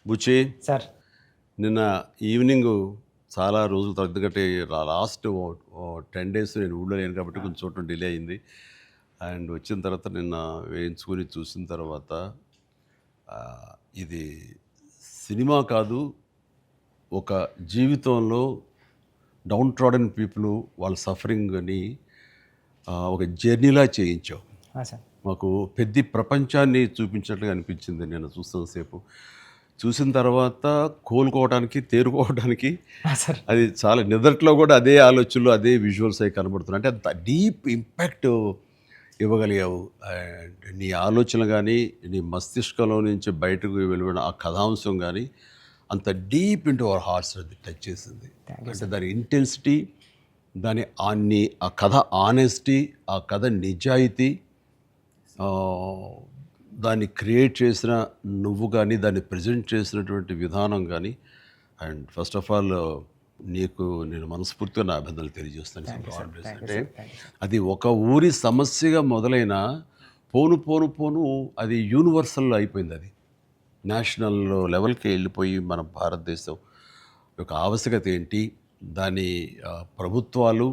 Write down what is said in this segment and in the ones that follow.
బుచ్చి, sir. నిన్న evening చాలా రోజుల తర్వాత, ఎందుకంటే లాస్ట్ 10 days నేను ఊళ్ళో లేను కాబట్టి కొంచెం చూడటం డిలే అయింది. అండ్ వచ్చిన తర్వాత నిన్న వేయించుకొని చూసిన తర్వాత ఆ, ఇది సినిమా కాదు, ఒక జీవితంలో డౌన్ ట్రాడన్ పీపుల్ వాళ్ళ సఫరింగ్ అని ఒక జర్నీలా చేయించావు. సార్. మాకు పెద్ద ప్రపంచాన్ని చూపించినట్లుగా అనిపించింది నేను చూస్తున్నసేపు. చూసిన తర్వాత కోలుకోవడానికి, తేరుకోవడానికి సార్. అది చాలా నిద్రలో కూడా అదే ఆలోచనలు, అదే విజువల్స్ అవి కనబడుతున్నాయి. అంటే అంత డీప్ ఇంపాక్ట్ ఇవ్వగలిగావు. అండ్ నీ ఆలోచనలు కానీ, నీ మస్తిష్కంలో నుంచి బయటకు వెలువడిన ఆ కథాంశం కానీ అంత డీప్ ఇంటూ అవర్ హార్ట్స్ అది టచ్ చేసింది. అంటే దాని ఇంటెన్సిటీ, దాని ఆ కథ ఆనెస్టీ, ఆ కథ నిజాయితీ, దాన్ని క్రియేట్ చేసిన నువ్వు కానీ, దాన్ని ప్రజెంట్ చేసినటువంటి విధానం కానీ, అండ్ ఫస్ట్ ఆఫ్ ఆల్ నీకు నేను మనస్ఫూర్తిగా నా అభినందనలు తెలియజేస్తాను. అంటే అది ఒక ఊరి సమస్యగా మొదలైన పోను పోను పోను అది యూనివర్సల్ అయిపోయింది. అది నేషనల్ లెవెల్కి వెళ్ళిపోయి మన భారతదేశం యొక్క ఆవశ్యకత ఏంటి, దాని ప్రభుత్వాలు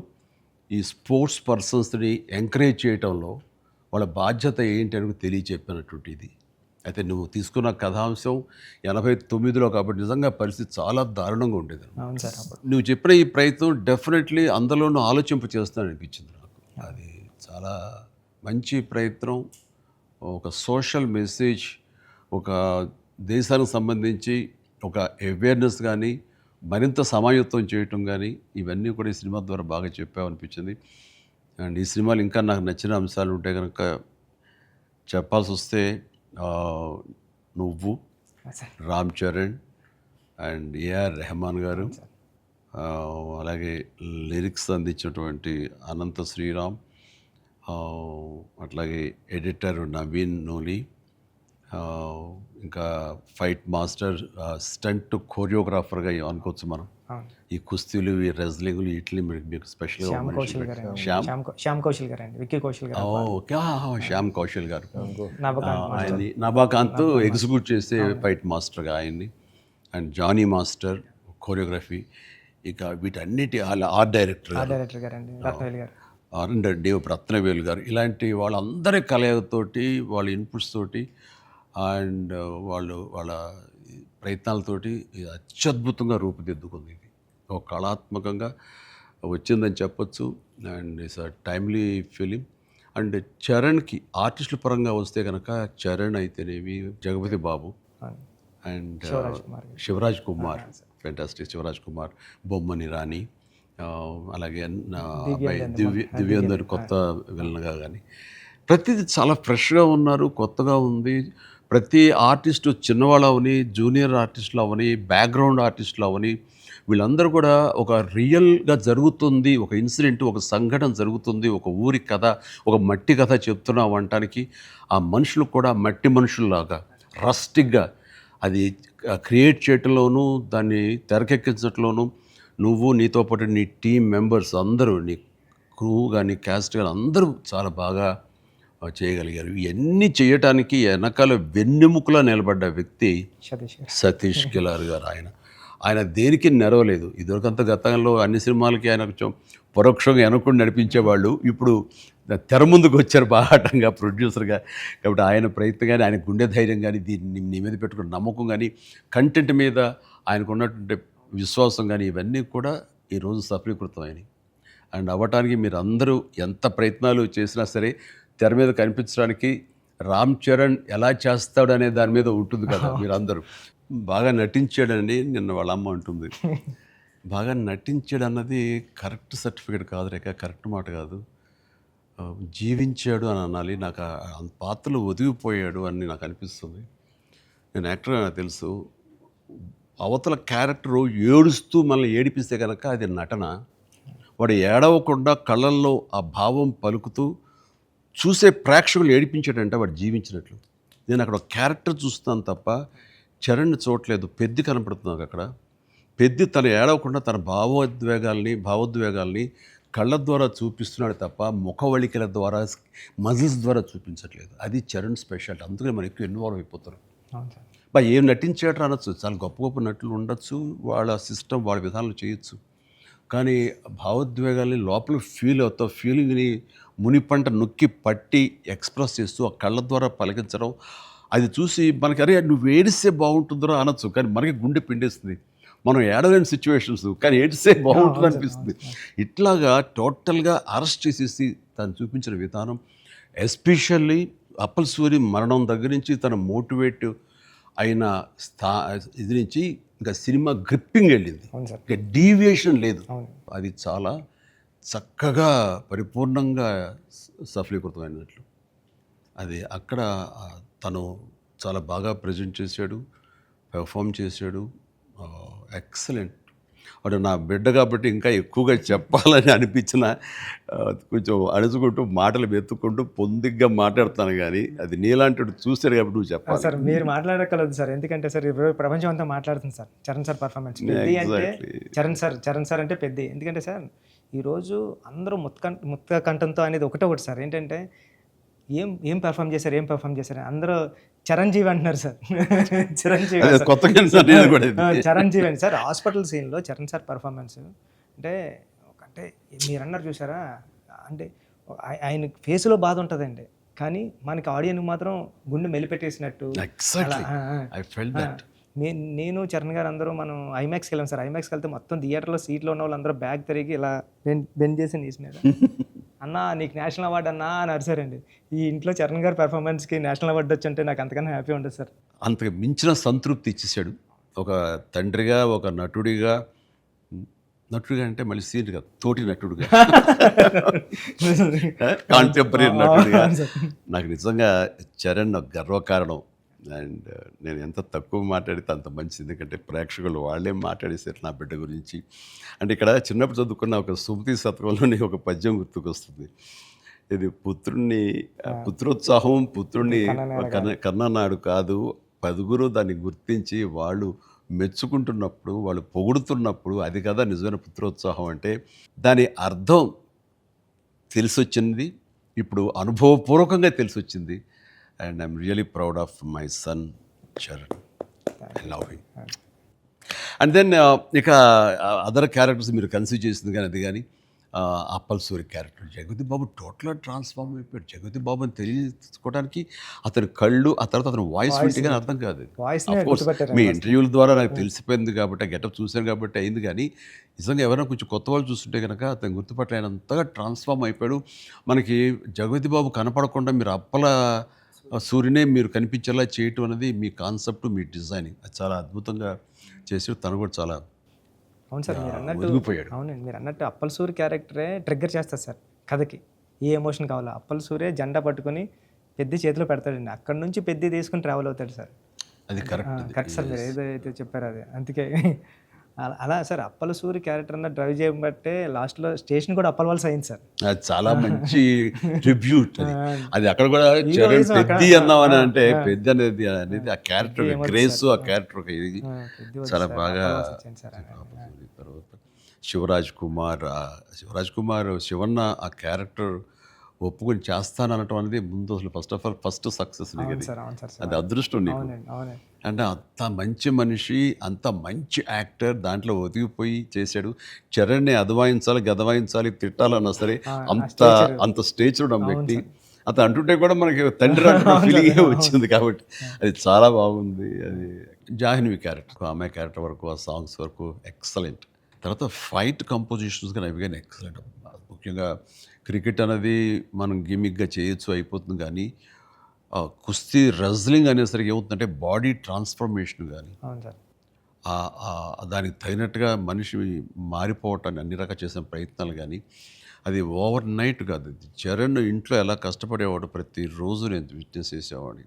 ఈ స్పోర్ట్స్ పర్సన్స్ని ఎంకరేజ్ చేయటంలో వాళ్ళ బాధ్యత ఏంటి అని తెలియచెప్పినటువంటి ఇది. అయితే నువ్వు తీసుకున్న కథాంశం 89లో కాబట్టి నిజంగా పరిస్థితి చాలా దారుణంగా ఉండేది. నువ్వు చెప్పిన ఈ ప్రయత్నం డెఫినెట్లీ అందులోనూ ఆలోచింప చేస్తాను అనిపించింది నాకు. అది చాలా మంచి ప్రయత్నం. ఒక సోషల్ మెసేజ్, ఒక దేశానికి సంబంధించి ఒక అవేర్నెస్ కానీ, మరింత సమాయత్తం చేయటం కానీ, ఇవన్నీ కూడా ఈ సినిమా ద్వారా బాగా చెప్పావనిపించింది. అండ్ ఈ సినిమాలు ఇంకా నాకు నచ్చిన అంశాలు ఉంటే కనుక చెప్పాల్సి వస్తే నువ్వు, రామ్ చరణ్ అండ్ ఏఆర్ రెహమాన్ గారు, అలాగే లిరిక్స్ అందించినటువంటి అనంత శ్రీరామ్, అట్లాగే ఎడిటర్ నవీన్ నూలి, ఇంకా ఫైట్ మాస్టర్, స్టంట్ కోరియోగ్రాఫర్గా అనుకోవచ్చు మనం. ఈ కుస్తీలు, ఈ రెజ్లింగ్లు, వీటిని మీకు స్పెషల్గా శ్యామ్ కౌశల్ గారు అండి, విక్కీ కౌశల్ గారు. ఓకే, శ్యామ్ కౌశల్ గారు, ఆయన్ని నభాకాంత్ ఎగ్జిక్యూట్ చేసే ఫైట్ మాస్టర్గా ఆయన్ని, అండ్ జానీ మాస్టర్ కోరియోగ్రఫీ, ఇక వీటన్నిటి ఆర్ట్ డైరెక్టర్ దేవ్ రత్నవేలు గారు, ఇలాంటి వాళ్ళందరి కలయికతోటి, వాళ్ళ ఇన్పుట్స్ తోటి అండ్ వాళ్ళ ప్రయత్నాలతోటి అత్యద్భుతంగా రూపుదిద్దుకుంది. ఇది ఒక కళాత్మకంగా వచ్చిందని చెప్పొచ్చు. And it's a timely film. And చరణ్కి ఆర్టిస్టుల పరంగా వస్తే కనుక చరణ్ అయితేనేమి, జగపతి బాబు అండ్ శివరాజ్ కుమార్, ఫెంటాస్టిక్ శివరాజ్ కుమార్, బొమ్మని రాణి, అలాగే అబ్బాయి దివ్యేందర్ కొత్త విలన్గా కానీ ప్రతిదీ చాలా ఫ్రెష్గా ఉన్నారు, కొత్తగా ఉంది. ప్రతి ఆర్టిస్టు చిన్నవాళ్ళు అవని, జూనియర్ ఆర్టిస్టులు అవని, బ్యాక్గ్రౌండ్ ఆర్టిస్టులు అవని, వీళ్ళందరూ కూడా ఒక రియల్గా జరుగుతుంది, ఒక ఇన్సిడెంట్, ఒక సంఘటన జరుగుతుంది, ఒక ఊరి కథ, ఒక మట్టి కథ చెప్తున్నాం అనటానికి ఆ మనుషులు కూడా మట్టి మనుషుల్లాగా రస్టిక్గా అది క్రియేట్ చేయటంలోనూ, దాన్ని తెరకెక్కించడంలోనూ నువ్వు, నీతో పాటు నీ టీం మెంబర్స్ అందరూ, నీ క్రూ కానీ, క్యాస్ట్ కానీ అందరూ చాలా బాగా చేయగలిగారు. ఇవన్నీ చేయటానికి వెనకాల వెన్నెముకలా నిలబడ్డ వ్యక్తి సతీష్ కిలార్ గారు. ఆయన దేనికి నెరవలేదు. ఇదివరకంత గతంలో అన్ని సినిమాలకి ఆయన కొంచెం పరోక్షంగా వెనకుండా నడిపించేవాళ్ళు. ఇప్పుడు తెర ముందుకు వచ్చారు బాహాటంగా ప్రొడ్యూసర్గా. కాబట్టి ఆయన ప్రయత్నం కానీ, ఆయన గుండె ధైర్యం కానీ, దీన్ని నీ మీద పెట్టుకున్న నమ్మకం కానీ, కంటెంట్ మీద ఆయనకు ఉన్నటువంటి విశ్వాసం కానీ, ఇవన్నీ కూడా ఈరోజు సఫలీకృతమైనవి. అండ్ అవ్వటానికి మీరు అందరూ ఎంత ప్రయత్నాలు చేసినా సరే తెర మీద కనిపించడానికి రామ్ చరణ్ ఎలా చేస్తాడు అనే దాని మీద ఉంటుంది కదా. మీరందరూ బాగా నటించాడండి. నిన్న వాళ్ళ అమ్మ అంటుంది, బాగా నటించాడు అన్నది కరెక్ట్ సర్టిఫికేట్ కాదు రేఖ, కరెక్ట్ మాట కాదు. జీవించాడు అని అనాలి. నాకు పాత్రలు ఒదిగిపోయాడు అని నాకు అనిపిస్తుంది. నేను యాక్టర్ నాకు తెలుసు. అవతల క్యారెక్టరు ఏడుస్తూ మనల్ని ఏడిపిస్తే కనుక అది నటన. వాడు ఏడవకుండా కళ్ళల్లో ఆ భావం పలుకుతూ చూసే ప్రేక్షకులు ఏడిపించాడంటే వాడు జీవించినట్లు. నేను అక్కడ ఒక క్యారెక్టర్ చూస్తాను తప్ప చరణ్ని చూడలేదు. పెద్ది కనపడుతుంది అక్కడ. పెద్ది తను ఏడవకుండా తన భావోద్వేగాల్ని కళ్ళ ద్వారా చూపిస్తున్నాడు తప్ప ముఖవళికల ద్వారా, మజిల్స్ ద్వారా చూపించట్లేదు. అది చరణ్ స్పెషాలిటీ. అందుకని మనం ఎక్కువ ఇన్వాల్వ్ అయిపోతారు. ఏం నటించాడు అనొచ్చు, చాలా గొప్ప గొప్ప నటులు ఉండొచ్చు, వాళ్ళ సిస్టమ్ వాళ్ళ విధానాలు చేయొచ్చు. కానీ భావోద్వేగాల్ని లోపల ఫీల్ అవుతావు, ఫీలింగ్ని మునిపంట నొక్కి పట్టి ఎక్స్ప్రెస్ చేస్తూ ఆ కళ్ళ ద్వారా పలికించడం, అది చూసి మనకి అరే నువ్వు ఏడిస్తే బాగుంటుందో అనొచ్చు, కానీ మనకి గుండె పిండేస్తుంది. మనం ఏడలేని సిచ్యువేషన్స్, కానీ ఏడిస్తే బాగుంటుంది అనిపిస్తుంది. ఇట్లాగా టోటల్గా అరెస్ట్ చేసేసి తను చూపించిన విధానం, ఎస్పెషల్లీ అప్పల్ సూరి మరణం దగ్గర నుంచి తన మోటివేట్ అయిన ఇది నుంచి ఇంకా సినిమా గ్రిప్పింగ్ వెళ్ళింది, అవును సార్. ఇంకా డీవియేషన్ లేదు. అవును. అది చాలా చక్కగా పరిపూర్ణంగా సఫలీకృతమైనట్లు. అది అక్కడ తను చాలా బాగా ప్రజెంట్ చేశాడు, పెర్ఫామ్ చేశాడు. ఎక్సలెంట్. వాడు నా బిడ్డ కాబట్టి ఇంకా ఎక్కువగా చెప్పాలని అనిపించిన కొంచెం అణుచుకుంటూ మాటలు వెతుక్కుంటూ పొందిగ్గా మాట్లాడుతాను, కానీ అది నీలాంటి చూశాడు కాబట్టి నువ్వు చెప్పాలి. సార్ మీరు మాట్లాడగలదు సార్, ఎందుకంటే సార్ ఇప్పుడు ప్రపంచం అంతా మాట్లాడుతుంది సార్ చరణ్ సార్ పర్ఫార్మెన్స్. పెద్ద అంటే చరణ్ సార్ అంటే పెద్ద. ఎందుకంటే సార్ ఈరోజు అందరూ ముక్త కంఠంతో అనేది ఒకటి సార్, ఏంటంటే ఏం పెర్ఫామ్ చేశారు అందరూ చిరంజీవి అంటున్నారు సార్. చిరంజీవి చిరంజీవి అండి సార్. హాస్పిటల్ సీన్లో చరణ్ సార్ పర్ఫార్మెన్స్ అంటే మీరు అన్నారు చూసారా, అంటే ఆయన ఫేస్లో బాధ ఉంటుందండి, కానీ మనకి ఆడియన్కి మాత్రం గుండె మెలిపెట్టేసినట్టు. నేను చరణ్ గారు అందరూ మనం ఐమాక్స్కి వెళ్ళాం సార్. ఐమాక్స్కి వెళ్తే మొత్తం థియేటర్లో సీట్లో ఉన్న వాళ్ళందరూ బ్యాగ్ తిరిగి ఇలా బెండ్ చేసి నీస్ మీద అన్నా నీకు నేషనల్ అవార్డు అన్నా అని అరిసారండి. ఈ ఇంట్లో చరణ్ గారి పెర్ఫార్మెన్స్కి నేషనల్ అవార్డు వచ్చి నాకు అంతకన్నా హ్యాపీ ఉంటుంది సార్. అంతకు మించిన సంతృప్తి ఇచ్చేసాడు. ఒక తండ్రిగా, ఒక నటుడిగా అంటే మళ్ళీ సీనియర్ కాదు, తోటి నటుడుగా, కాంటెంపరీ నటుడిగా నాకు నిజంగా చరణ్ గర్వకారణం. అండ్ నేను ఎంత తక్కువ మాట్లాడితే అంత మంచిది, ఎందుకంటే ప్రేక్షకులు వాళ్ళే మాట్లాడేసారు నా బిడ్డ గురించి. అంటే ఇక్కడ చిన్నప్పుడు చదువుకున్న ఒక సుమతి శతకంలోని ఒక పద్యం గుర్తుకొస్తుంది. ఇది పుత్రోత్సాహం పుత్రుణ్ణి కన్ననాడు కాదు, పదుగురు దాన్ని గుర్తించి వాళ్ళు మెచ్చుకుంటున్నప్పుడు, వాళ్ళు పొగుడుతున్నప్పుడు అది కదా నిజమైన పుత్రోత్సాహం అంటే. దాని అర్థం తెలిసొచ్చింది, ఇప్పుడు అనుభవపూర్వకంగా తెలిసొచ్చింది. And I'm really proud of my son, Charan. I love him. And then ఇక అదర్ క్యారెక్టర్స్ మీరు కన్సిడర్ చేసింది కానీ అది కానీ అప్పల్ సూరి క్యారెక్టర్ జగతి బాబు టోటల్గా ట్రాన్స్ఫార్మ్ అయిపోయాడు. జగతి బాబు అని తెలియకోవడానికి అతని కళ్ళు, ఆ తర్వాత అతని వాయిస్ వింటే కానీ అర్థం కాదు. మీ ఇంటర్వ్యూల ద్వారా నాకు తెలిసిపోయింది కాబట్టి, గెటప్ చూశాను కాబట్టి అయింది. కానీ నిజంగా ఎవరైనా కొంచెం కొత్త వాళ్ళు చూస్తుంటే కనుక అతను గుర్తుపట్టలేనంతగా ట్రాన్స్ఫార్మ్ అయిపోయాడు. మనకి జగతి బాబు కనపడకుండా మీరు అప్పల సూర్యనే మీరు కనిపించేలా చేయటం అనేది మీ కాన్సెప్ట్, మీ డిజైనింగ్, అది చాలా అద్భుతంగా చేసి తను కూడా చాలా అవును సార్. మీరు అన్నట్టు అవునండి, మీరు అన్నట్టు అప్పల్ సూర్య క్యారెక్టరే ట్రిగ్గర్ చేస్తారు సార్ కథకి. ఏ ఎమోషన్ కావాలో అప్పల్ సూర్య జెండా పట్టుకొని పెద్ద చేతిలో పెడతాడండి, అక్కడ నుంచి పెద్ద తీసుకుని ట్రావెల్ అవుతాడు సార్. అది కరెక్ట్ సార్, మీరు ఏదైతే చెప్పారో అది. అందుకే అలా సార్ అప్పల సూరి క్యారెక్టర్ అన్న డ్రైవ్ చేయబట్టే లాస్ట్లో స్టేషన్ కూడా అప్పల వలస అయింది సార్. అది చాలా మంచి ట్రిబ్యూట్. అది అక్కడ కూడా చరణ్ పెద్ద అన్నామని అంటే పెద్ద అనేది ఆ క్యారెక్టర్ గ్రేస్, ఆ క్యారెక్టర్ ఇది చాలా బాగా. తర్వాత శివరాజ్ కుమార్ శివన్న ఆ క్యారెక్టర్ ఒప్పుకొని చేస్తాననటం అనేది ముందు అసలు ఫస్ట్ సక్సెస్ నీకు, అది అదృష్టం నీకు. అంటే అంత మంచి మనిషి, అంత మంచి యాక్టర్, దాంట్లో ఒదిగిపోయి చేశాడు. చరణ్ని అదవాయించాలి, గదవాయించాలి, తిట్టాలన్నా సరే అంత స్టేజ్ ఉన్న వ్యక్తి. అతను అంటుంటే కూడా మనకి తండ్రి అంటున్న ఫీలింగ్ వచ్చింది కాబట్టి అది చాలా బాగుంది. అది జాహ్నవి క్యారెక్టర్, అమ్మాయి క్యారెక్టర్ వరకు, ఆ సాంగ్స్ వరకు ఎక్సలెంట్. తర్వాత ఫైట్ కంపోజిషన్స్ కానీ అవి కానీ ఎక్సలెంట్. ముఖ్యంగా క్రికెట్ అనేది మనం గిమిక్గా చేయొచ్చు, అయిపోతుంది. కానీ కుస్తీ రెజ్లింగ్ అనేసరికి ఏమవుతుందంటే బాడీ ట్రాన్స్ఫర్మేషన్ కానీ దానికి తగినట్టుగా మనిషి మారిపోవటాన్ని అన్ని రకాల చేసిన ప్రయత్నాలు కానీ అది ఓవర్ నైట్ కాదు. చరణ్ ఇంట్లో ఎలా కష్టపడేవాడు, ప్రతిరోజు నేను విట్నెస్ చేసేవాడిని.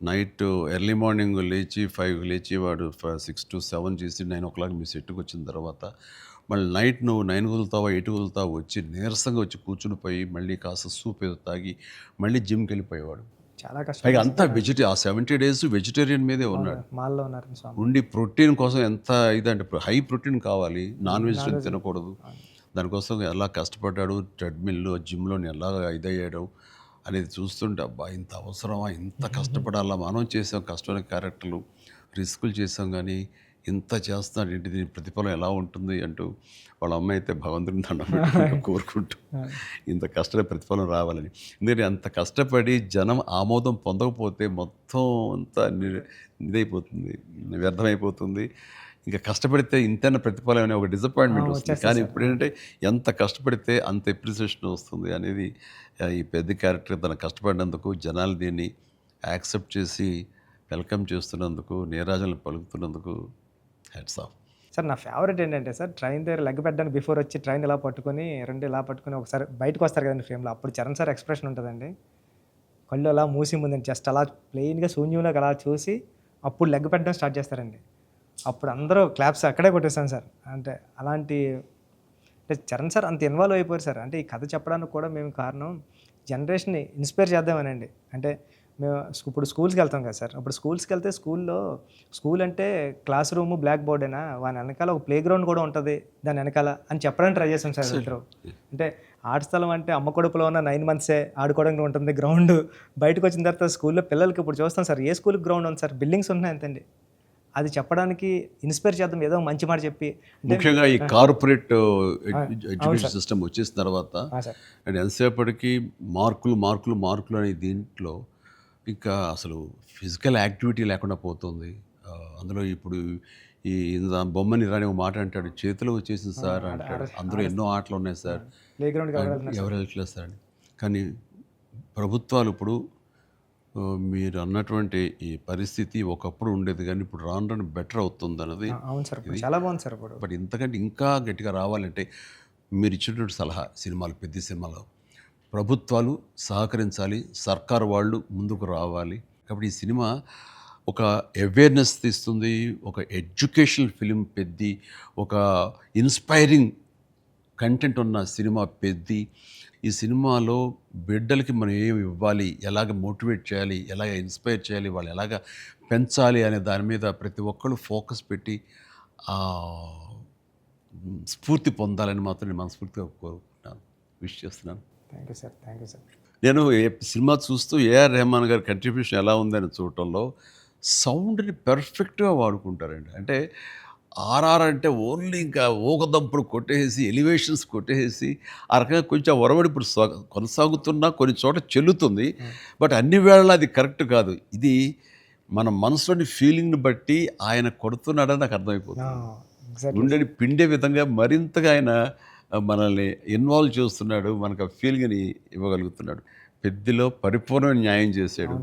నైట్ ఎర్లీ మార్నింగ్ లేచి 5 లేచి వాడు 6 to 7 చేసి 9 o'clock మీ సెట్కి వచ్చిన తర్వాత మళ్ళీ నైట్ నువ్వు 9 కుదులుతావా 8 కుదులుతావా వచ్చి నీరసంగా వచ్చి కూర్చుని పోయి మళ్ళీ కాస్త సూప్ ఏదో తాగి మళ్ళీ జిమ్కి వెళ్ళిపోయేవాడు. చాలా కష్టం. పైగా అంతా ఆ 70 days వెజిటేరియన్ మీదే ఉన్నాడు. ఉండి ప్రోటీన్ కోసం ఎంత ఇదంటే హై ప్రోటీన్ కావాలి, నాన్ వెజిటేరియన్ తినకూడదు. దానికోసం ఎలా కష్టపడ్డాడు, ట్రెడ్మిల్ జిమ్లో ఎలా ఇదయ్యాడు. అనేది చూస్తుంటే అబ్బా ఇంత అవసరమా, ఇంత కష్టపడాలా, మనం చేసాం కష్టమైన క్యారెక్టర్లు, రిస్కులు చేసాం కానీ ఇంత చేస్తున్నాడు ఏంటి, దీని ప్రతిఫలం ఎలా ఉంటుంది అంటూ వాళ్ళ అమ్మ అయితే భగవంతుని దండం పెట్టుకుంటూ కోరుకుంటూ ఇంత కష్ట ప్రతిఫలం రావాలని. ఎందుకంటే అంత కష్టపడి జనం ఆమోదం పొందకపోతే మొత్తం అంతా ఇదైపోతుంది, వ్యర్థమైపోతుంది. ఇంకా కష్టపడితే ఇంతైనా ప్రతిఫలం అనే ఒక డిసప్పాయింట్మెంట్ వస్తుంది. కానీ ఇప్పుడు ఏంటంటే ఎంత కష్టపడితే అంత ఎప్రిసియేషన్ వస్తుంది అనేది ఈ పెద్ద క్యారెక్టర్ తన కష్టపడినందుకు జనాలు దీన్ని యాక్సెప్ట్ చేసి వెల్కమ్ చేస్తున్నందుకు, నీరాజనలు పలుకుతున్నందుకు హ్యాట్స్ ఆఫ్. సార్ నా ఫేవరెట్ ఏంటంటే సార్, ట్రైన్ దగ్గర లెగ్ పెట్టడానికి బిఫోర్ వచ్చి ట్రైన్ ఇలా పట్టుకొని రెండు ఇలా పట్టుకొని ఒకసారి బయటకు వస్తారు కదండి ఫ్రేమ్లో, అప్పుడు చరణ్ సార్ ఎక్స్ప్రెషన్ ఉంటుందండి. కళ్ళు అలా మూసి ముందండి జస్ట్ అలా ప్లెయిన్గా శూన్యంలోకి అలా చూసి అప్పుడు లెగ్ పెట్టడం స్టార్ట్ చేస్తారండి. అప్పుడు అందరూ క్లాప్స్ అక్కడే కొట్టేస్తాను సార్. అంటే అలాంటి అంటే చరణ్ సార్ అంత ఇన్వాల్వ్ అయిపోయారు సార్. అంటే ఈ కథ చెప్పడానికి కూడా మేము కారణం జనరేషన్ని ఇన్స్పైర్ చేద్దామనండి. అంటే మేము ఇప్పుడు స్కూల్స్కి వెళ్తాం కదా సార్, అప్పుడు స్కూల్స్కి వెళ్తే స్కూల్ అంటే క్లాస్ రూము బ్లాక్ బోర్డేనా, వాని వెనకాల ఒక ప్లే గ్రౌండ్ కూడా ఉంటుంది దాని వెనకాల అని చెప్పడానికి ట్రై చేస్తాం సార్ ఇద్దరు. అంటే ఆట స్థలం అంటే అమ్మ కడుపులో ఉన్న 9 months ఆడుకోవడానికి ఉంటుంది గ్రౌండ్. బయటకు వచ్చిన తర్వాత స్కూల్లో పిల్లలకి ఇప్పుడు చూస్తాం సార్, ఏ స్కూల్కి గ్రౌండ్ ఉంది సార్, బిల్డింగ్స్ ఉన్నాయి అంతండి. అది చెప్పడానికి ఇన్స్పైర్ చేద్దాం, ఏదో మంచి మాట చెప్పి. ముఖ్యంగా ఈ కార్పొరేట్ ఎడ్యుకేషన్ సిస్టమ్ వచ్చేసిన తర్వాత అండ్ ఎంతసేపటికి మార్కులు అనే దీంట్లో ఇంకా అసలు ఫిజికల్ యాక్టివిటీ లేకుండా పోతుంది. అందులో ఇప్పుడు ఈ బొమ్మని రాని ఒక మాట అంటాడు, చేతిలో వచ్చేసింది సార్ అంటాడు. అందులో ఎన్నో ఆటలు ఉన్నాయి సార్, ప్లే గ్రౌండ్ ఎవరు వెళ్ళట్లేదు సార్. కానీ ప్రభుత్వాలు ఇప్పుడు మీరు అన్నటువంటి ఈ పరిస్థితి ఒకప్పుడు ఉండేది కానీ ఇప్పుడు రాను బెటర్ అవుతుంది అన్నది. అవును సార్, చాలా బాగుంది సార్. ఇప్పుడు బట్ ఇంతకంటే ఇంకా గట్టిగా రావాలంటే మీరు ఇచ్చినటువంటి సలహా, సినిమాలు పెద్ద సినిమాలు ప్రభుత్వాలు సహకరించాలి, సర్కారు వాళ్ళు ముందుకు రావాలి. కాబట్టి ఈ సినిమా ఒక అవేర్నెస్ తీస్తుంది, ఒక ఎడ్యుకేషనల్ ఫిలిం పెద్ది, ఒక ఇన్స్పైరింగ్ కంటెంట్ ఉన్న సినిమా పెద్ది. ఈ సినిమాలో బిడ్డలకి మనం ఏమి ఇవ్వాలి, ఎలాగ మోటివేట్ చేయాలి, ఎలాగ ఇన్స్పైర్ చేయాలి, వాళ్ళు ఎలాగ పెంచాలి అనే దాని మీద ప్రతి ఒక్కళ్ళు ఫోకస్ పెట్టి స్ఫూర్తి పొందాలని మాత్రం నేను మనస్ఫూర్తిగా కోరుకుంటున్నాను, విష్ చేస్తున్నాను. Thank you sir. నేను సినిమా చూస్తూ ఏఆర్ రెహమాన్ గారి కంట్రిబ్యూషన్ ఎలా ఉందని చూడటంలో సౌండ్ని పర్ఫెక్ట్గా వాడుకుంటారండి. అంటే ఆర్ఆర్ అంటే ఓన్లీ ఇంకా ఊకదంపుడు కొట్టేసి ఎలివేషన్స్ కొట్టేసి ఆ రకంగా కొంచెం ఒరవడి ఇప్పుడు కొనసాగుతున్నా కొన్ని చోట చెల్లుతుంది. బట్ అన్ని వేళలా అది కరెక్ట్ కాదు. ఇది మన మనసులోని ఫీలింగ్ని బట్టి ఆయన కొడుతున్నాడని నాకు అర్థమైపోతుంది. గుండెని పిండే విధంగా మరింతగా ఆయన మనల్ని ఇన్వాల్వ్ చేస్తున్నాడు, మనకు ఆ ఫీలింగ్ని ఇవ్వగలుగుతున్నాడు. పెద్దలో పరిపూర్ణ న్యాయం చేశాడు.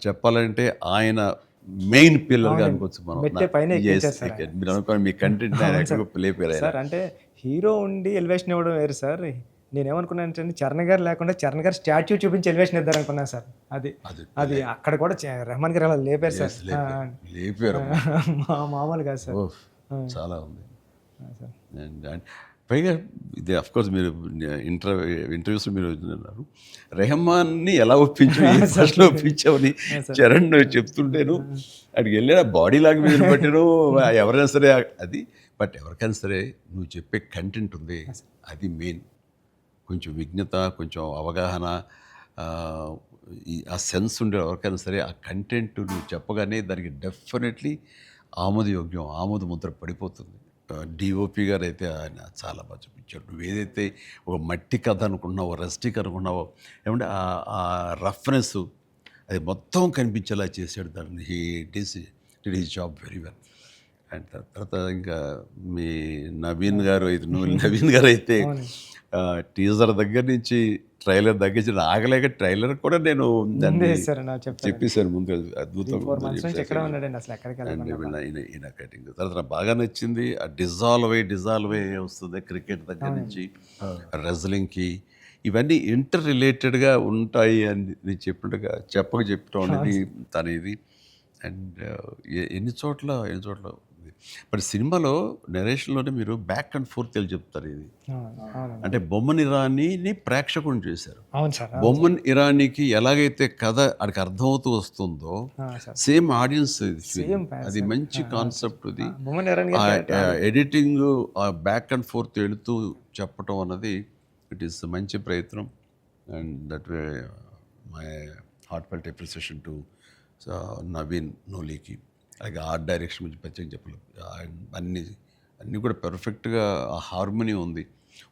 చెప్పాలంటే ఆయన మెయిన్ పిల్లర్గా అనుకోవచ్చు మనం. మీరు అనుకోండి మీ కంటెంట్ సార్. అంటే హీరో ఉండి ఎలివేషన్ ఇవ్వడం వేరు సార్. నేనేమనుకున్నాను, చరణ్ గారు లేకుండా చరణ్ గారు స్టాచ్యూ చూపించి ఎలివేషన్ ఇద్దారు అనుకున్నాను సార్. అది అక్కడ కూడా రెహమాన్ గారు అలా లేపారు సార్. లేపారు మామూలు కాదు సార్, చాలా ఉంది. పైగా ఇది అఫ్కోర్స్ మీరు ఇంటర్వ్యూస్లో మీరు అన్నారు రెహమాన్ని ఎలా ఫస్ట్లో ఒప్పించావని చరణ్ చెప్తుంటేను అక్కడికి వెళ్ళిన బాడీ లాంగ్వేజ్ బట్టిను ఎవరైనా సరే అది. బట్ ఎవరికైనా సరే నువ్వు చెప్పే కంటెంట్ ఉంది, అది మెయిన్. కొంచెం విజ్ఞత, కొంచెం అవగాహన, ఆ సెన్స్ ఉండే ఎవరికైనా సరే ఆ కంటెంట్ నువ్వు చెప్పగానే దానికి డెఫినెట్లీ ఆమోదయోగ్యం, ఆమోద ముద్ర పడిపోతుంది. డిఓపి గారు అయితే ఆయన చాలా బాగా చూపించాడు. నువ్వు ఏదైతే ఒక మట్టి కథ అనుకున్నావో, రస్టిక్ అనుకున్నావో, ఏమంటే ఆ రఫ్నెస్ అది మొత్తం కనిపించేలా చేశాడు. దాన్ని did his job very well. And తర్వాత ఇంకా మీ నవీన్ గారు అయితే టీజర్ దగ్గర నుంచి ట్రైలర్ దగ్గర నుంచి ఆగలేక ట్రైలర్ కూడా నేను దాన్ని చెప్పేశాను ముందు. అద్భుతం. ఈయన కటింగ్ తర్వాత నాకు బాగా నచ్చింది. ఆ డిజాల్వ్ అయ్యి వస్తుంది క్రికెట్ దగ్గర నుంచి రెజ్లింగ్కి, ఇవన్నీ ఇంటర్ రిలేటెడ్గా ఉంటాయి అని చెప్పినట్టుగా చెప్పడం అనేది తన ఇది. అండ్ ఎన్ని చోట్ల బట్ సినిమాలో నెరేషన్లోనే మీరు బ్యాక్ అండ్ ఫోర్త్ చెప్తారు. ఇది అంటే బొమ్మన్ ఇరానీని ప్రేక్షకుని చేశారు. బొమ్మన్ ఇరానీకి ఎలాగైతే కథ అక్కడికి అర్థమవుతూ వస్తుందో సేమ్ ఆడియన్స్ అది మంచి కాన్సెప్ట్. ఇది ఎడిటింగ్ బ్యాక్ అండ్ ఫోర్త్ వెళుతూ చెప్పటం అన్నది ఇట్ ఈస్ మంచి ప్రయత్నం. And that way my heartfelt appreciation to Naveen నోలీకి. అలాగే ఆర్ట్ డైరెక్షన్ గురించి ప్రత్యేకంగా చెప్పలేదు. అన్ని అన్నీ కూడా పెర్ఫెక్ట్గా ఆ హార్మోనీ ఉంది.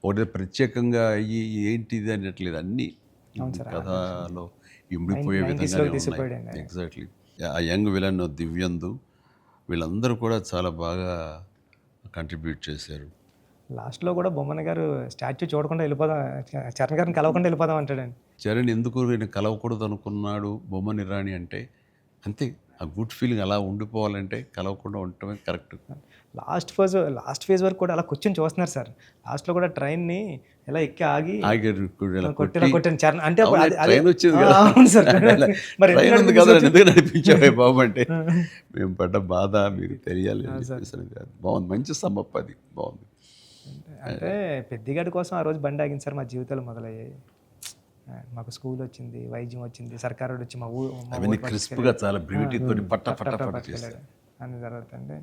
ఒకటి ప్రత్యేకంగా అయ్యి ఏంటిది అనట్లేదు, అన్నీ కథలో ఇమిడిపోయే 90s విధంగానే లోకి ఉన్నాయి. తీసిపోయాడు. ఎగ్జాక్ట్లీ. ఆ యంగ్ విలన్ దివ్యందు వీళ్ళందరూ కూడా చాలా బాగా కంట్రిబ్యూట్ చేశారు. లాస్ట్లో కూడా బొమ్మన గారు స్టాచ్యూ చూడకుండా వెళ్ళిపోదాం, చరణ్ గారిని కలవకుండా వెళ్ళిపోదాం అంటాడండి. చరణ్ ఎందుకు నేను కలవకూడదు అనుకున్నాడు బొమ్మని రాణి అంటే అంతే. ఆ గుడ్ ఫీలింగ్ అలా ఉండిపోవాలంటే కలవకుండా ఉండటమే కరెక్ట్. లాస్ట్ ఫేజ్ వరకు కూడా అలా కూర్చొని చూస్తున్నారు సార్. లాస్ట్లో కూడా ట్రైన్ని ఎలా ఎక్కి ఆగి ఆగారు ఇలా కొట్టిన చరణ్ అంటే అప్పుడు అవును, అది- ట్రైన్ వచ్చింది ఆ, కదా. అవును సార్. మరి ఎందుకు ట్రైన్ ఉంది నడిపించి కదా, వచ్చి- ఎందుకు నడిపించావే బాబు అంటే మేము పడ్డ బాధ మీకు తెలియాలి అని చెప్పేసి కాదు. బాగుంది, మంచి సమ్మప్, అది బాగుంది. అంటే పెద్దిగాడి కోసం ఆ రోజు బండి ఆగింది సార్. మా జీవితాలు మొదలయ్యాయి. మాకు స్కూల్ వచ్చింది, వైద్యం వచ్చింది, సర్కారు వచ్చి మా అవన్నీ క్రిస్ప్గా చాలా బ్రివిటీ తోటి పట్ట పట్ట పట్ట చేశారు. అన్ని జరుగుతుంది.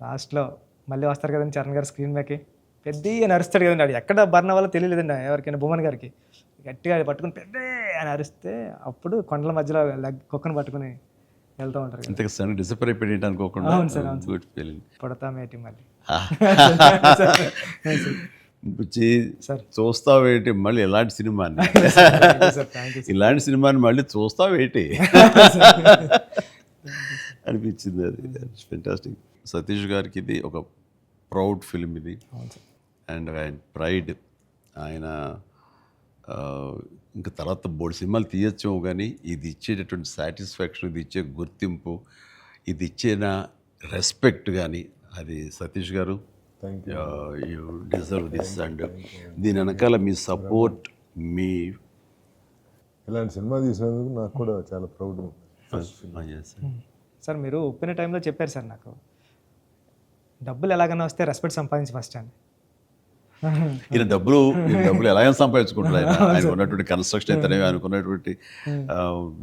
లాస్ట్లో మళ్ళీ వస్తారు కదండి చరణ్ గారు స్క్రీన్ మీదకి, పెద్ద అని అరుస్తాడు కదండి. ఆడు ఎక్కడ బర్ణ వల్ల తెలియలేదండి ఎవరికైనా, భువన్ గారికి. గట్టిగా పట్టుకుని పెద్ద అని అరిస్తే అప్పుడు కొండల మధ్యలో కుక్కను పట్టుకుని వెళ్తూ ఉంటారు కదా. ఇంతకు సన్ డిసప్పర్ అయిపోయి అనుకోకుండా అవును సార్, అవును గుడ్ ఫీలింగ్. పుడతామేటి మళ్ళీ సార్. చూస్తావేటి మళ్ళీ ఇలాంటి సినిమాని సార్, థ్యాంక్ యూ ఇలాంటి సినిమాని మళ్ళీ చూస్తావేటి అనిపించింది. అది ఫెంటాస్టిక్. సతీష్ గారికి ఇది ఒక ప్రౌడ్ ఫిలిం ఇది. అవును సార్. అండ్ ఆయన ప్రైడ్, ఆయన ఇంకా తర్వాత బోర్డు సినిమాలు తీయచ్చు కానీ ఇది ఇచ్చేటటువంటి సాటిస్ఫాక్షన్, ఇది ఇచ్చే గుర్తింపు, ఇది ఇచ్చిన రెస్పెక్ట్ కానీ, అది సతీష్ గారు యూ డిజర్వ్ దిస్. అండ్ దీని వెనకాల మీ సపోర్ట్, మీ ఇలాంటి సినిమా తీసినందుకు నాకు కూడా చాలా ప్రౌడ్. సార్ మీరు ఒప్పిన టైంలో చెప్పారు సార్ నాకు, డబ్బులు ఎలాగైనా వస్తే రెస్పెక్ట్ సంపాదించి ఫస్ట్ అని. ఈయన డబ్బులు ఎలాగైనా సంపాదించుకుంటారు. ఆయన ఉన్నటువంటి కన్స్ట్రక్షన్ అయితేనేవి, ఆయనకున్నటువంటి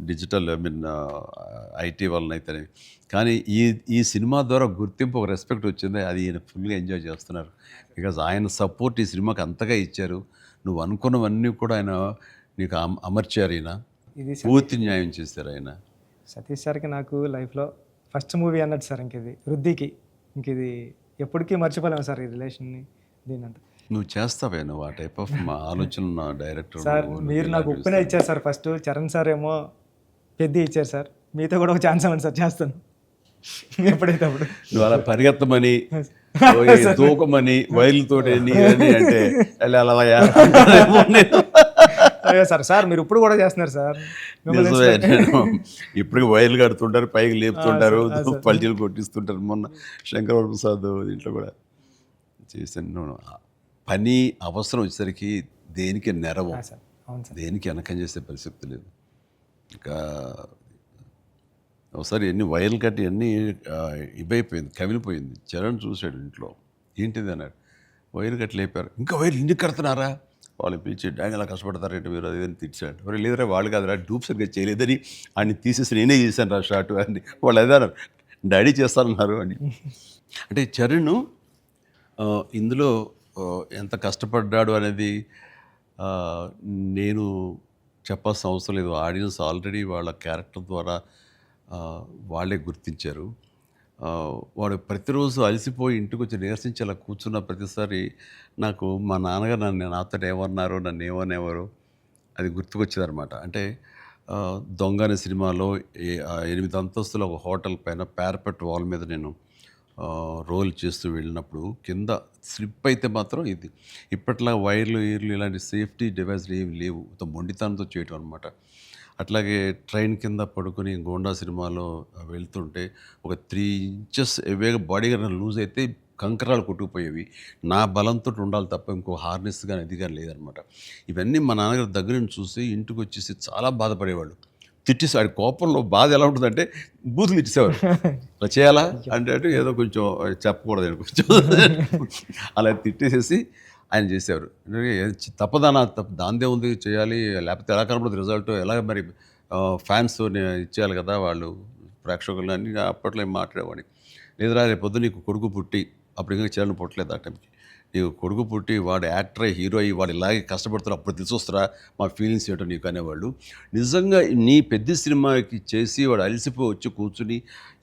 డిజిటల్ ఐటీ వలన అయితేనేవి. కానీ ఈ సినిమా ద్వారా గుర్తింపు, ఒక రెస్పెక్ట్ వచ్చింది. అది ఈయన ఫుల్గా ఎంజాయ్ చేస్తున్నారు. బికాజ్ ఆయన సపోర్ట్ ఈ సినిమాకి అంతగా ఇచ్చారు. నువ్వు అనుకున్నవన్నీ కూడా ఆయన నీకు అమర్చారు. ఈయన ఇది పూర్తి న్యాయం చేశారు ఆయన. సతీష్ సార్కి నాకు లైఫ్లో ఫస్ట్ మూవీ అన్నట్టు సార్. ఇంక ఇది వృద్ధికి, ఇంక ఇది ఎప్పటికీ మర్చిపోలేము సార్ ఈ రిలేషన్ని, దీనంతా. నువ్వు చేస్తావే, నువ్వు ఆ టైప్ ఆఫ్ మా ఆలోచన ఉన్న డైరెక్టర్ సార్ మీరు నాకు ఉప్పిన ఇచ్చారు సార్ ఫస్ట్, చరణ్ సార్ ఏమో పెద్ద ఇచ్చారు సార్. మీతో కూడా ఒక ఛాన్స్ అవ్వండి సార్, చేస్తాను ఎప్పుడైతే అప్పుడు. నువ్వు అలా పరిగెత్తమని దూకమని వైర్లతోటి అంటే అయ్యో సార్, సార్ మీరు ఇప్పుడు కూడా చేస్తున్నారు సార్. ఇప్పటికి వైర్లు కడుతుంటారు, పైకి లేపుతుంటారు, పల్టీలు కొట్టిస్తుంటారు. మొన్న శంకరవర ప్రసాద్ దీంట్లో కూడా చేశాను. పని అవసరం వచ్చేసరికి దేనికి నెరవం, అవును సార్. దేనికి వెనకం చేసే పరిస్థితి లేదు. ఇంకా ఒకసారి ఎన్ని వైర్లు కట్టి అన్నీ ఇవైపోయింది, కమిలిపోయింది. చరణ్ చూశాడు ఇంట్లో, ఏంటిది అన్నాడు. వైర్లు కట్టి లేపారు. ఇంకా వైర్లు ఇంటికి కడుతున్నారా, వాళ్ళు పిలిచి డ్యాంగ్ అలా కష్టపడతారంటే మీరు అది అని తిట్టాడు. మరి లేదురా వాళ్ళు కాదురా, డూప్ సరిగ్గా చేయలేదని ఆయన తీసేసి నేనే చేశాను రా షార్ట్ అని. వాళ్ళు అదే అన్నారు, డాడీ చేస్తానన్నారు అని. అంటే చరణ్ ఇందులో ఎంత కష్టపడ్డాడు అనేది నేను చెప్పాల్సిన అవసరం లేదు. ఆడియన్స్ ఆల్రెడీ వాళ్ళ క్యారెక్టర్ ద్వారా వాళ్ళే గుర్తించారు. వాడు ప్రతిరోజు అలసిపోయి ఇంటికి వచ్చి నీరసించి అలా కూర్చున్న ప్రతిసారి నాకు మా నాన్నగారు నాతో ఏమన్నారు, నన్ను ఏమనేవారు అది గుర్తుకొచ్చేదనమాట. అంటే దొంగ అనే సినిమాలో 8 అంతస్తుల ఒక హోటల్ పైన పారపెట్ వాల్ మీద నేను రోల్ చేస్తూ వెళ్ళినప్పుడు కింద స్లిప్ అయితే మాత్రం ఇది ఇప్పట్లా వైర్లు ఇలాంటి సేఫ్టీ డివైస్లు ఏమి లేవు, మొండితనంతో చేయటం అనమాట. అట్లాగే ట్రైన్ కింద పడుకొని గోండా సినిమాలో వెళ్తుంటే ఒక 3 ఇంచెస్ ఎవేగా బాడీ కానీ లూజ్ అయితే కంకరాలు కొట్టుకుపోయేవి. నా బలంతో ఉండాలి తప్ప ఇంకో హార్నెస్ కానీ అది కానీ లేదనమాట. ఇవన్నీ మా నాన్నగారి దగ్గర నుంచి చూసి ఇంటికి వచ్చేసి చాలా బాధపడేవాళ్ళు. తిట్టేసాడు. కోపంలో బాధ ఎలా ఉంటుందంటే బూతులు ఇచ్చేసేవారు. అలా చేయాలా అంటే ఏదో కొంచెం చెప్పకూడదు కొంచెం అలా తిట్టేసేసి ఆయన చేసేవారు. తప్పదానా దాందే ఉంది చేయాలి, లేకపోతే ఎలా కనపడదు రిజల్ట్, ఎలా మరి ఫ్యాన్స్ ఇచ్చేయాలి కదా వాళ్ళు ప్రేక్షకులు అని అప్పట్లో ఏం మాట్లాడేవాడిని. లేదురా రేపు పొద్దు నీకు కొడుకు పుట్టి, అప్పుడు ఇంకా చరణ్ పుట్టలేదు ఆ టైంకి, నీకు కొడుకు పుట్టి వాడు యాక్టర్ అయ్యి హీరో అయ్యి వాడు ఇలాగే కష్టపడుతారు అప్పుడు తెలిసొస్తారా మా ఫీలింగ్స్ ఏంటో నీకు అనేవాళ్ళు. నిజంగా నీ పెద్ద సినిమాకి చేసి వాడు అలసిపోయి వచ్చి కూర్చుని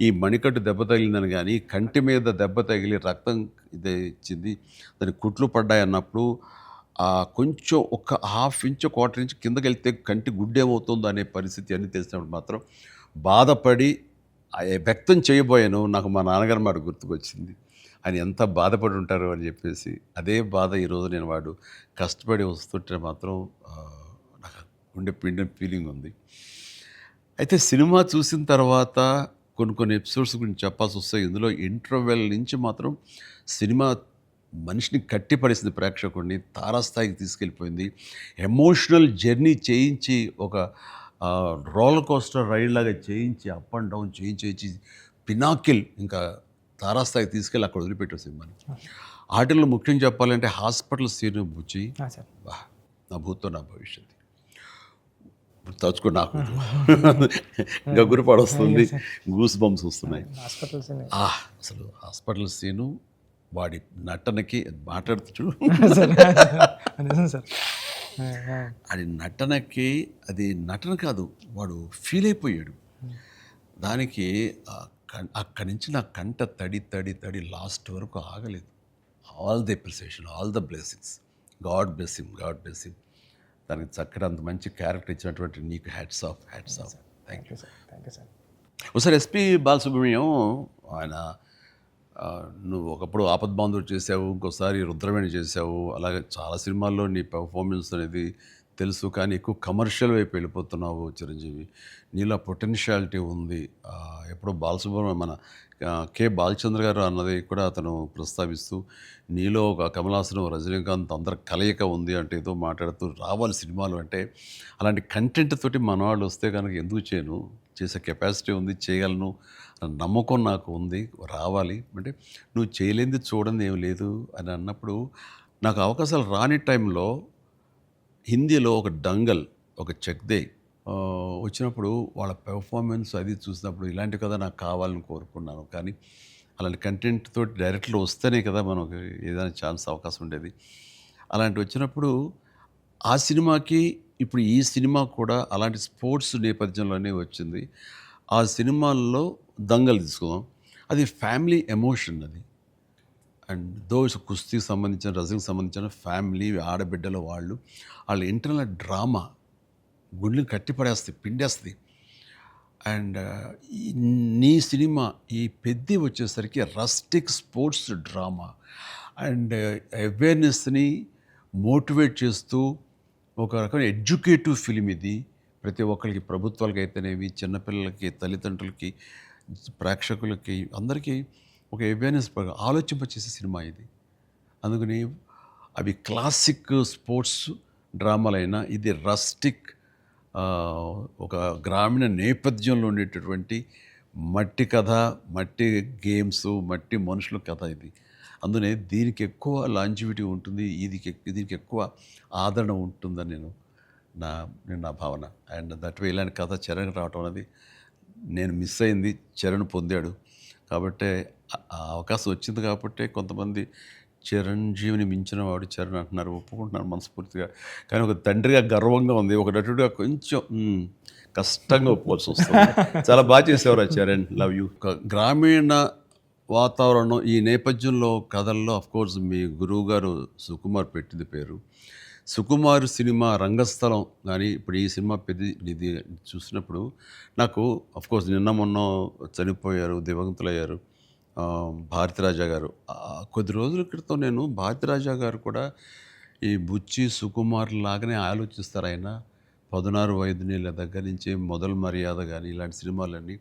ఈ మణికట్టు దెబ్బ తగిలిందని కానీ కంటి మీద దెబ్బ తగిలి రక్తం ఇదే ఇచ్చింది దానికి కుట్లు పడ్డాయి అన్నప్పుడు కొంచెం ఒక హాఫ్ ఇంచ్ క్వార్టర్ ఇంచ్ కిందకి వెళ్తే కంటి గుడ్డేమవుతుందో అనే పరిస్థితి అన్నీ తెలిసినప్పుడు మాత్రం బాధపడి వ్యక్తం చేయబోయాను. నాకు మా నాన్నగారు మాట గుర్తుకొచ్చింది. ఆయన ఎంత బాధపడి ఉంటారు అని చెప్పేసి అదే బాధ ఈరోజు నేను వాడు కష్టపడి వస్తుంటే మాత్రం నాకు గుండె పిండిన ఫీలింగ్ ఉంది. అయితే సినిమా చూసిన తర్వాత కొన్ని ఎపిసోడ్స్ గురించి చెప్పాల్సి వస్తాయి. ఇందులో ఇంటర్వెల్ నుంచి మాత్రం సినిమా మనిషిని కట్టిపడేసింది, ప్రేక్షకుడిని తారాస్థాయికి తీసుకెళ్ళిపోయింది. ఎమోషనల్ జర్నీ చేయించి ఒక రోలర్ కోస్టర్ రైడ్ లాగా చేయించి అప్ అండ్ డౌన్ చేయించి పినాకిల్ ఇంకా తారాస్థాయికి తీసుకెళ్ళి అక్కడ వదిలిపెట్టారు సినిమాని. ఆటల్లో ముఖ్యం చెప్పాలంటే హాస్పిటల్ సీన్ బుచ్చి సార్ నా భూతో నా భవిష్యత్తు తలుచుకో నాకు గగురు పడొస్తుంది, గూస్ బంప్స్ వస్తున్నాయి. హాస్పిటల్స్ అసలు హాస్పిటల్ సీను వాడి నటనకి మాట్లాడుతూ చూడు నిజం సార్. అది నటనకి అది నటన కాదు, వాడు ఫీల్ అయిపోయాడు దానికి. అక్కడి నుంచి నా కంట తడి తడి తడి లాస్ట్ వరకు ఆగలేదు. All the appreciation, all the blessings, God bless him, God bless him. దానికి చక్కటి అంత మంచి క్యారెక్టర్ ఇచ్చినటువంటి నీకు hats off, hats off. Thank you sir, thank you sir. ఒకసారి ఎస్పి బాలసుబ్రహ్మణ్యం ఆయన నువ్వు ఒకప్పుడు ఆపద్బాంధవుడు చేసావు, ఇంకోసారి రుద్రవేణి చేసావు, అలాగే చాలా సినిమాల్లో నీ పెర్ఫార్మెన్స్ అనేది తెలుసు. కానీ ఎక్కువ కమర్షియల్ వైపు వెళ్ళిపోతున్నావు చిరంజీవి. నీలో పొటెన్షియాలిటీ ఉంది. ఎప్పుడో బాలసుబ్రహ్మణ్యం మన కె బాలచంద్ర గారు అన్నది కూడా అతను ప్రస్తావిస్తూ నీలో ఒక కమలాసనం రజనీకాంత్ అందరి కలయిక ఉంది అంటే ఏదో మాట్లాడుతూ రావాలి సినిమాలు అంటే. అలాంటి కంటెంట్ తోటి మన వాళ్ళు వస్తే కనుక ఎందుకు చేయను, చేసే కెపాసిటీ ఉంది, చేయగలను నమ్మకం నాకు ఉంది, రావాలి అంటే. నువ్వు చేయలేనిది చూడండి ఏం లేదు అని అన్నప్పుడు నాకు అవకాశాలు రాని టైంలో హిందీలో ఒక డంగల్, ఒక చెక్దే వచ్చినప్పుడు వాళ్ళ పెర్ఫార్మెన్స్ అది చూసినప్పుడు ఇలాంటి కదా నాకు కావాలని కోరుకున్నాను. కానీ అలాంటి కంటెంట్ తోటి డైరెక్ట్లో వస్తేనే కదా మనకు ఏదైనా ఛాన్స్ అవకాశం ఉండేది. అలాంటి వచ్చినప్పుడు ఆ సినిమాకి ఇప్పుడు ఈ సినిమా కూడా అలాంటి స్పోర్ట్స్ నేపథ్యంలోనే వచ్చింది. ఆ సినిమాల్లో దంగల్ తీసుకుందాం, అది ఫ్యామిలీ ఎమోషన్ అది. అండ్ దోస్ కుస్తీకి సంబంధించిన, రజనీకి సంబంధించిన ఫ్యామిలీ ఆడబిడ్డల వాళ్ళ ఇంటర్నల్ డ్రామా గుండెని కట్టిపడేస్తుంది, పిండేస్తుంది. అండ్ నీ సినిమా ఈ పెద్ద వచ్చేసరికి రస్టిక్ స్పోర్ట్స్ డ్రామా అండ్ అవేర్నెస్ని మోటివేట్ చేస్తూ ఒక రకమైన ఎడ్యుకేటివ్ ఫిలిం ఇది. ప్రతి ఒక్కరికి, ప్రభుత్వాలకి అయితేనేవి, చిన్నపిల్లలకి, తల్లిదండ్రులకి, ప్రేక్షకులకి అందరికీ ఒక అవేర్నెస్ ఆలోచింపచేసే సినిమా ఇది. అందుకని అవి క్లాసిక్ స్పోర్ట్స్ డ్రామాలైనా ఇది రస్టిక్ ఒక గ్రామీణ నేపథ్యంలో ఉండేటటువంటి మట్టి కథ, మట్టి గేమ్స్, మట్టి మనుషుల కథ ఇది. అందునే దీనికి ఎక్కువ లాంజివిటీ ఉంటుంది, దీనికి ఎక్కువ ఆదరణ ఉంటుందని నా భావన. అండ్ దట్ వే ఇలాంటి కథ చరణ్ రావటం అనేది నేను మిస్ అయింది, చరణ్ పొందాడు. కాబట్టి ఆ అవకాశం వచ్చింది కాబట్టి కొంతమంది చిరంజీవిని మించిన వాడు చరణ్ అంటున్నారు, ఒప్పుకుంటున్నారు మనస్ఫూర్తిగా. కానీ ఒక తండ్రిగా గర్వంగా ఉంది, ఒక నటుడిగా కొంచెం కష్టంగా ఒప్పుకోవాల్సి వస్తుంది. చాలా బాగా చేసేవారు చరణ్, లవ్ యూ. గ్రామీణ వాతావరణం ఈ నేపథ్యంలో కథల్లో అఫ్కోర్స్ మీ గురువు గారు సుకుమార్ పెట్టింది పేరు. సుకుమార్ సినిమా రంగస్థలం కానీ ఇప్పుడు ఈ సినిమా ఇది చూసినప్పుడు నాకు అఫ్కోర్స్ నిన్న మొన్న చనిపోయారు, దివంగతులయ్యారు భారతిరాజా గారు. కొద్ది రోజుల క్రితం నేను భారతిరాజా గారు కూడా ఈ బుచ్చి సుకుమార్ లాగానే ఆలోచిస్తారు. ఆయన 16 వైద్యుల దగ్గర నుంచి మొదలు మర్యాద కానీ ఇలాంటి సినిమాలన్నీ,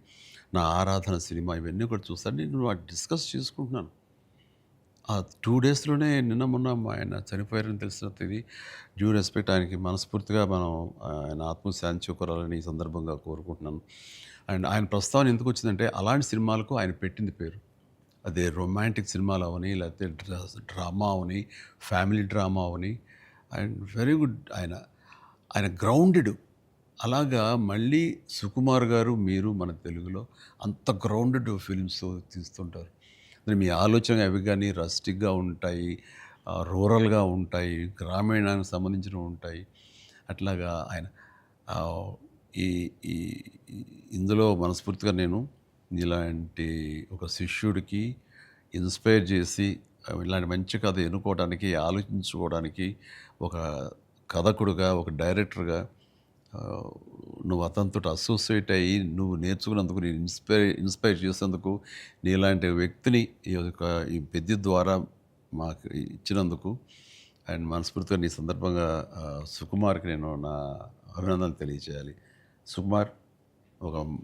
నా ఆరాధన సినిమా ఇవన్నీ కూడా చూస్తాను. నేను డిస్కస్ చేసుకుంటున్నాను. ఆ 2 డేస్లోనే నిన్న మొన్న ఆయన చనిపోయారని తెలిసిన ఇది డ్యూ రెస్పెక్ట్ ఆయనకి మనస్ఫూర్తిగా మనం ఆయన ఆత్మశాంతి చేకూరాలని ఈ సందర్భంగా కోరుకుంటున్నాను. అండ్ ఆయన ప్రస్తావన ఎందుకు వచ్చిందంటే అలాంటి సినిమాలకు ఆయన పెట్టింది పేరు. అదే రొమాంటిక్ సినిమాలు అవని, లేకపోతే drama Avani, family drama Avani. And very good. ఆయన గ్రౌండెడ్. అలాగా మళ్ళీ సుకుమార్ గారు, మీరు మన తెలుగులో అంత గ్రౌండెడ్ ఫిల్మ్స్ తీస్తుంటారు. మీ ఆలోచన అవి కానీ రస్టిక్గా ఉంటాయి, రూరల్గా ఉంటాయి, గ్రామీణానికి సంబంధించినవి ఉంటాయి. అట్లాగా ఆయన ఆ, ఈ ఈ ఈ- ఇందులో మనస్ఫూర్తిగా నేను ఇలాంటి ఒక శిష్యుడికి ఇన్స్పైర్ చేసి ఇలాంటి మంచి కథ ఎన్నుకోవడానికి, ఆలోచించుకోవడానికి ఒక కథకుడుగా, ఒక డైరెక్టర్గా ఆ, నువ్వు అతనితో అసోసియేట్ అయ్యి నువ్వు నేర్చుకున్నందుకు, నేను ఇన్స్పైర్ చేసేందుకు, నీలాంటి వ్యక్తిని ఈ పెద్ద ద్వారా మాకు ఇచ్చినందుకు అండ్ మనస్ఫూర్తిగా నీ సందర్భంగా సుకుమార్కి నేను నా అభినందనలు తెలియజేయాలి. సుకుమార్ ఒక